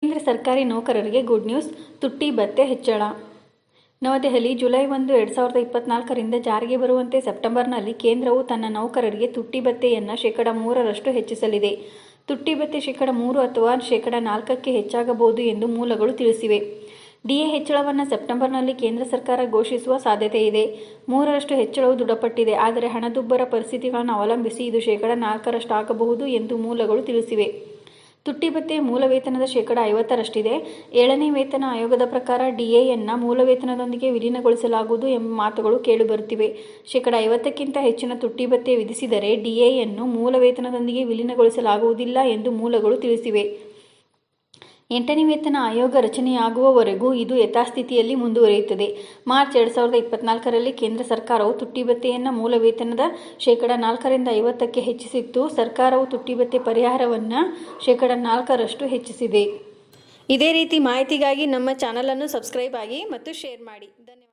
ಕೇಂದ್ರ ಸರ್ಕಾರಿ ನೌಕರರಿಗೆ ಗುಡ್ ನ್ಯೂಸ್, ತುಟ್ಟಿ ಭತ್ಯೆ ಹೆಚ್ಚಳ. ನವದೆಹಲಿ, ಜುಲೈ 1, 2024ರಿಂದ ಜಾರಿಗೆ ಬರುವಂತೆ ಸೆಪ್ಟೆಂಬರ್ನಲ್ಲಿ ಕೇಂದ್ರವು ತನ್ನ ನೌಕರರಿಗೆ ತುಟ್ಟಿ ಭತ್ಯೆಯನ್ನು ಶೇ.3ರಷ್ಟು ಹೆಚ್ಚಿಸಲಿದೆ. ತುಟ್ಟಿ ಭತ್ಯೆ ಶೇ.3 ಅಥವಾ ಶೇ.4ಕ್ಕೆ ಹೆಚ್ಚಾಗಬಹುದು ಎಂದು ಮೂಲಗಳು ತಿಳಿಸಿವೆ. ಡಿಎ ಹೆಚ್ಚಳವನ್ನು ಸೆಪ್ಟೆಂಬರ್ನಲ್ಲಿ ಕೇಂದ್ರ ಸರ್ಕಾರ ಘೋಷಿಸುವ ಸಾಧ್ಯತೆ ಇದೆ. 3ರಷ್ಟು ಹೆಚ್ಚಳವು ದೃಢಪಟ್ಟಿದೆ, ಆದರೆ ಹಣದುಬ್ಬರ ಪರಿಸ್ಥಿತಿಗಳನ್ನು ಅವಲಂಬಿಸಿ ಇದು ಶೇ.4ರಷ್ಟು ಆಗಬಹುದು ಎಂದು ಮೂಲಗಳು ತಿಳಿಸಿವೆ. ತುಟ್ಟಿ ಭತ್ಯೆ ಮೂಲ ವೇತನದ ಶೇ.50ರಷ್ಟಿದೆ. 7ನೇ ವೇತನ ಆಯೋಗದ ಪ್ರಕಾರ ಡಿಎಯನ್ನು ಮೂಲ ವೇತನದೊಂದಿಗೆ ವಿಲೀನಗೊಳಿಸಲಾಗುವುದು ಎಂಬ ಮಾತುಗಳು ಕೇಳಿಬರುತ್ತಿವೆ. ಶೇ.50ಕ್ಕಿಂತ ಹೆಚ್ಚಿನ ತುಟ್ಟಿ ಭತ್ಯೆ ವಿಧಿಸಿದರೆ ಡಿಎಯನ್ನು ಮೂಲ ವೇತನದೊಂದಿಗೆ ವಿಲೀನಗೊಳಿಸಲಾಗುವುದಿಲ್ಲ ಎಂದು ಮೂಲಗಳು ತಿಳಿಸಿವೆ. 8ನೇ ವೇತನ ಆಯೋಗ ರಚನೆಯಾಗುವವರೆಗೂ ಇದು ಯಥಾಸ್ಥಿತಿಯಲ್ಲಿ ಮುಂದುವರಿಯುತ್ತದೆ. ಮಾರ್ಚ್ 2024ರಲ್ಲಿ ಕೇಂದ್ರ ಸರ್ಕಾರವು ತುಟ್ಟಿ ಭತ್ಯೆಯನ್ನು ಮೂಲ ವೇತನದ ಶೇ.4ರಿಂದ 50ಕ್ಕೆ ಹೆಚ್ಚಿಸಿತ್ತು. ಸರ್ಕಾರವು ತುಟ್ಟಿ ಭತ್ಯೆ ಪರಿಹಾರವನ್ನು ಶೇ.4ರಷ್ಟು ಹೆಚ್ಚಿಸಿದೆ. ಇದೇ ರೀತಿ ಮಾಹಿತಿಗಾಗಿ ನಮ್ಮ ಚಾನಲನ್ನು ಸಬ್ಸ್ಕ್ರೈಬ್ ಆಗಿ ಮತ್ತು ಶೇರ್ ಮಾಡಿ. ಧನ್ಯವಾದ.